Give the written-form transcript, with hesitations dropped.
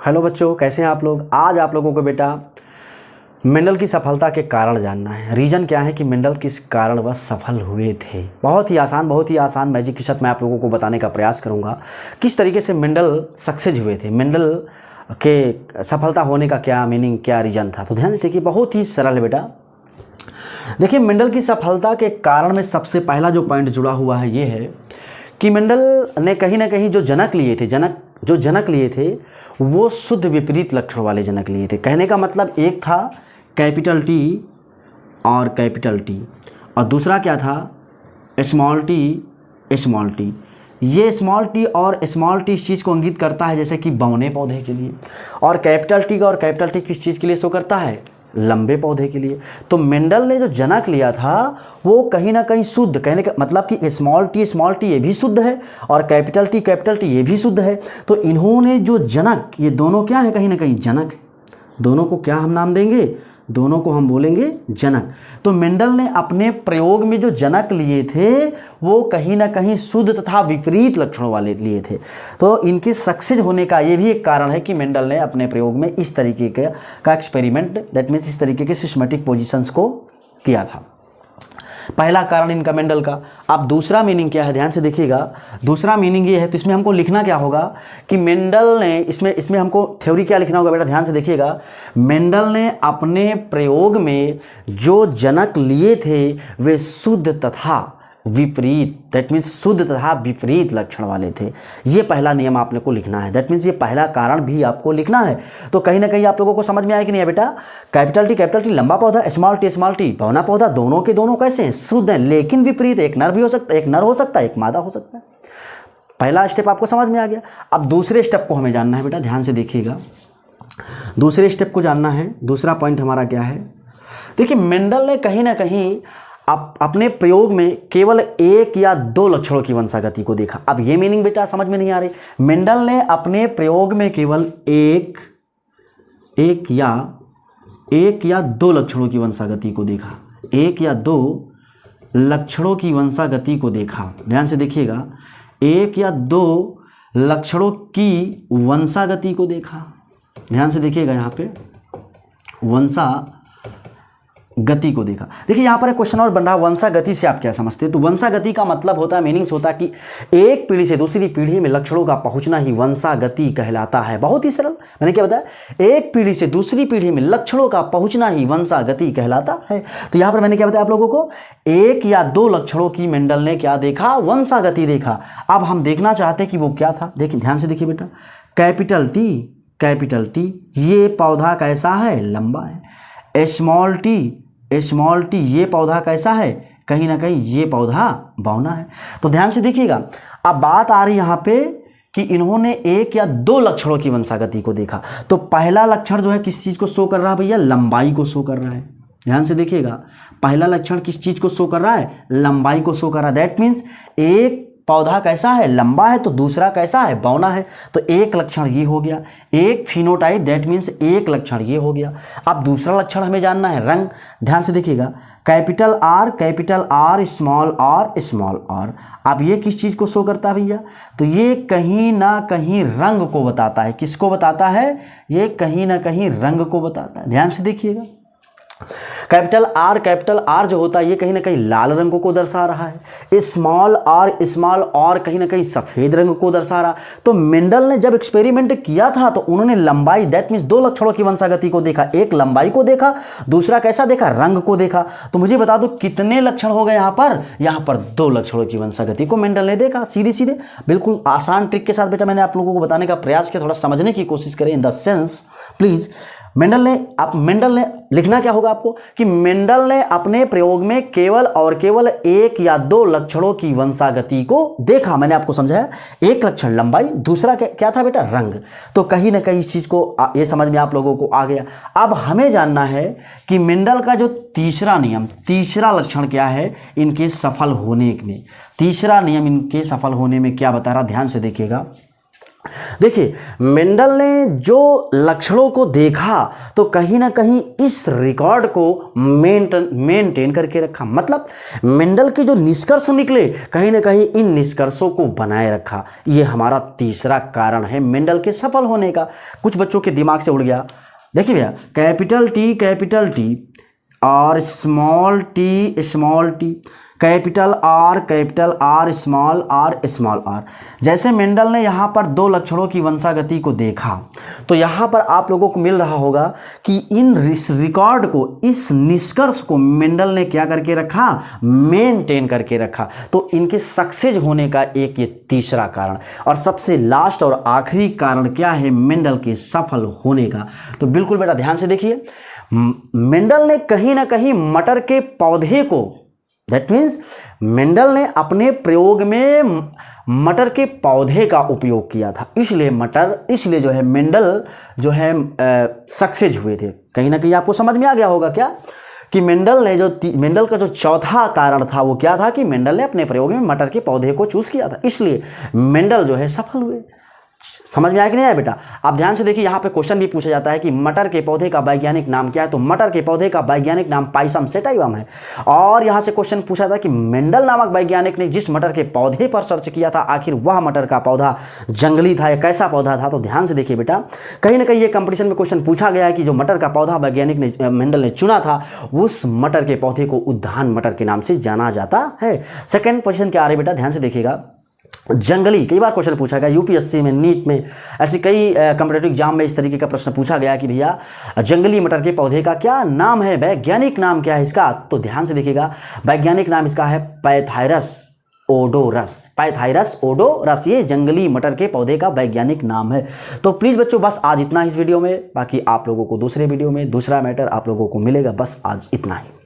Hello बच्चों, कैसे हैं आप लोग। आज आप लोगों को बेटा मेंडल की सफलता के कारण जानना है। रीज़न क्या है कि मेंडल किस कारण वह सफल हुए थे। बहुत ही आसान मैजिक के साथ मैं आप लोगों को बताने का प्रयास करूंगा किस तरीके से मेंडल सक्सेस हुए थे, मेंडल के सफलता होने का क्या मीनिंग, क्या रीज़न था। तो ध्यान से देखिए, बहुत ही सरल है बेटा। देखिए, मेंडल की सफलता के कारण में सबसे पहला जो पॉइंट जुड़ा हुआ है ये है कि मेंडल ने कहीं ना कहीं जो जनक लिए थे वो शुद्ध विपरीत लक्षण वाले जनक लिए थे। कहने का मतलब एक था कैपिटल टी और कैपिटल टी, और दूसरा क्या था स्मॉल टी। ये स्मॉल टी और स्मॉल टी इस चीज़ को इंगित करता है जैसे कि बौने पौधे के लिए, और कैपिटल टी किस चीज़ के लिए शो करता है, लंबे पौधे के लिए। तो मेंडल ने जो जनक लिया था वो कहीं ना कहीं शुद्ध, कहने का मतलब कि स्मॉल टी ये भी शुद्ध है और कैपिटल टी ये भी शुद्ध है। तो इन्होंने जो जनक, ये दोनों क्या है, कहीं ना कहीं जनक है। दोनों को क्या हम नाम देंगे, दोनों को हम बोलेंगे जनक। तो मेंडल ने अपने प्रयोग में जो जनक लिए थे वो कहीं ना कहीं शुद्ध तथा विपरीत लक्षणों वाले लिए थे। तो इनके सक्सेस होने का ये भी एक कारण है कि मेंडल ने अपने प्रयोग में इस तरीके का एक्सपेरिमेंट, दैट मीन्स इस तरीके के सिस्टमेटिक पोजीशंस को किया था। पहला कारण इनका मेंडल का। अब दूसरा मीनिंग क्या है, ध्यान से देखिएगा। दूसरा मीनिंग ये है, तो इसमें हमको लिखना क्या होगा कि मेंडल ने इसमें हमको थ्योरी क्या लिखना होगा बेटा, ध्यान से देखिएगा। मेंडल ने अपने प्रयोग में जो जनक लिए थे वे शुद्ध तथा विपरीत, दैट मीन्स शुद्ध तथा विपरीत लक्षण वाले थे। ये पहला नियम आपने को लिखना है, दैट मीन्स ये पहला कारण भी आपको लिखना है। तो कहीं ना कहीं आप लोगों को समझ में आया कि नहीं है बेटा। कैपिटल टी लंबा पौधा, स्मॉल टी बौना पौधा, दोनों के दोनों कैसे हैं, शुद्ध हैं, लेकिन विपरीत। एक नर भी हो सकता है, एक नर हो सकता है, एक मादा हो सकता है। पहला स्टेप आपको समझ में आ गया। अब दूसरे स्टेप को हमें जानना है बेटा, ध्यान से देखिएगा। दूसरे स्टेप को जानना है। दूसरा पॉइंट हमारा क्या है, देखिए मेंडल ने कहीं ना कहीं अपने प्रयोग में केवल एक या दो लक्षणों की वंशागति को देखा। अब ये मीनिंग बेटा समझ में नहीं आ रही। मेंडल ने अपने प्रयोग में केवल एक या दो लक्षणों की वंशागति को देखा। एक या दो लक्षणों की वंशागति को देखा। ध्यान से देखिएगा, एक या दो लक्षणों की वंशागति को देखा। ध्यान से देखिएगा, यहाँ पे वंशागति को देखा। देखिए यहाँ पर एक क्वेश्चन और बन रहा है, वंशागति से आप क्या समझते हैं। तो वंशागति का मतलब होता है, मीनिंग्स होता है कि एक पीढ़ी से दूसरी पीढ़ी में लक्षणों का पहुंचना ही वंशागति कहलाता है। बहुत ही सरल, मैंने क्या बताया, एक पीढ़ी से दूसरी पीढ़ी में लक्षणों का पहुंचना ही वंशागति कहलाता है। तो यहाँ पर मैंने क्या बताया आप लोगों को, एक या दो लक्षणों की मेंडल ने क्या देखा, वंशागति देखा। अब हम देखना चाहते हैं कि वो क्या था। देखिए ध्यान से देखिए बेटा, कैपिटल टी ये पौधा कैसा है, लंबा है। स्मॉल टी ये पौधा कैसा है, कहीं ना कहीं ये पौधा बौना है। तो ध्यान से देखिएगा, अब बात आ रही यहाँ पे कि इन्होंने एक या दो लक्षणों की वंशागति को देखा। तो पहला लक्षण जो है किस चीज को शो कर रहा है भैया, लंबाई को शो कर रहा है। ध्यान से देखिएगा, पहला लक्षण किस चीज को शो कर रहा है, लंबाई को शो कर रहा है। दैट मीन्स एक पौधा कैसा है, लंबा है, तो दूसरा कैसा है, बौना है। तो एक लक्षण ये हो गया, एक फिनोटाइप, दैट मीन्स एक लक्षण ये हो गया। अब दूसरा लक्षण हमें जानना है, रंग। ध्यान से देखिएगा, कैपिटल आर स्मॉल आर। अब ये किस चीज़ को शो करता है भैया, तो ये कहीं ना कहीं रंग को बताता है। किसको बताता है, ये कहीं ना कहीं रंग को बताता है। ध्यान से देखिएगा, कैपिटल आर जो होता है ये कहीं ना कहीं लाल रंग को दर्शा रहा है। स्मॉल आर कहीं ना कहीं सफेद रंग को दर्शा रहा। तो मेंडल ने जब एक्सपेरिमेंट किया था तो उन्होंने लंबाई, दैट मीन्स दो लक्षणों की वंशागति को देखा। एक लंबाई को देखा, दूसरा कैसा देखा, रंग को देखा। तो मुझे बता दो कितने लक्षण हो गए यहाँ पर दो लक्षणों की वंशागति को मेंडल ने देखा। सीधे बिल्कुल आसान ट्रिक के साथ बेटा मैंने आप लोगों को बताने का प्रयास किया, थोड़ा समझने की कोशिश करें in the sense please. Mendel ने लिखना क्या होगा आपको कि मेंडल ने अपने प्रयोग में केवल और केवल एक या दो लक्षणों की वंशागति को देखा। मैंने आपको समझाया, एक लक्षण लंबाई, दूसरा क्या था बेटा, रंग। तो कहीं ना कहीं इस चीज को ये समझ में आप लोगों को आ गया। अब हमें जानना है कि मेंडल का जो तीसरा नियम, तीसरा लक्षण क्या है इनके सफल होने में। तीसरा नियम इनके सफल होने में क्या बता रहा, ध्यान से देखिएगा। देखिए, मेंडल ने जो लक्षणों को देखा तो कहीं ना कहीं इस रिकॉर्ड को मेंटेन करके रखा। मतलब मेंडल के जो निष्कर्ष निकले कहीं ना कहीं इन निष्कर्षों को बनाए रखा। ये हमारा तीसरा कारण है मेंडल के सफल होने का। कुछ बच्चों के दिमाग से उड़ गया। देखिए भैया, कैपिटल टी और small T, capital R small R. जैसे मेंडल ने यहाँ पर दो लक्षणों की वंशागति को देखा तो यहाँ पर आप लोगों को मिल रहा होगा कि इन रिकॉर्ड को, इस निष्कर्ष को मेंडल ने क्या करके रखा, मेंटेन करके रखा। तो इनके सक्सेस होने का एक ये तीसरा कारण। और सबसे लास्ट और आखिरी कारण क्या है मेंडल के सफल होने का, तो बिल्कुल बेटा ध्यान से देखिए, मेंडल ने कहीं ना कहीं मटर के पौधे को, दैट मीन्स मेंडल ने अपने प्रयोग में मटर के पौधे का उपयोग किया था, इसलिए जो है मेंडल जो है सक्सेस हुए थे। कहीं ना कहीं आपको समझ में आ गया होगा क्या कि मेंडल का जो चौथा कारण था वो क्या था कि मेंडल ने अपने प्रयोग में मटर के पौधे को चूज किया था, इसलिए मेंडल जो है सफल हुए। समझ में आया कि नहीं आया बेटा? आप ध्यान से देखिए, यहाँ पे क्वेश्चन भी पूछा जाता है कि मटर के पौधे का वैज्ञानिक नाम क्या है, तो मटर के पौधे का वैज्ञानिक नाम पाइसम सेटाइवम है। और यहाँ से क्वेश्चन पूछा था कि मेंडल नामक वैज्ञानिक ने जिस मटर के पौधे पर सर्च किया था आखिर वह मटर का पौधा जंगली था या कैसा पौधा था। तो ध्यान से देखिए बेटा, कहीं ना कहीं ये कंपटीशन में क्वेश्चन पूछा गया है कि जो मटर का पौधा वैज्ञानिक ने मेंडल ने चुना था उस मटर के पौधे को उद्यान मटर के नाम से जाना जाता है। सेकेंड पोजिशन क्या आ रही बेटा, ध्यान से देखिएगा, जंगली। कई बार क्वेश्चन पूछा गया यूपीएससी में, नीट में, ऐसे कई कॉम्पिटिटिव एग्जाम में इस तरीके का प्रश्न पूछा गया कि भैया जंगली मटर के पौधे का क्या नाम है, वैज्ञानिक नाम क्या है इसका। तो ध्यान से देखिएगा, वैज्ञानिक नाम इसका है पैथायरस ओडोरस। ये जंगली मटर के पौधे का वैज्ञानिक नाम है। तो प्लीज़ बच्चों बस आज इतना ही इस वीडियो में, बाकी आप लोगों को दूसरे वीडियो में दूसरा मैटर आप लोगों को मिलेगा। बस आज इतना ही।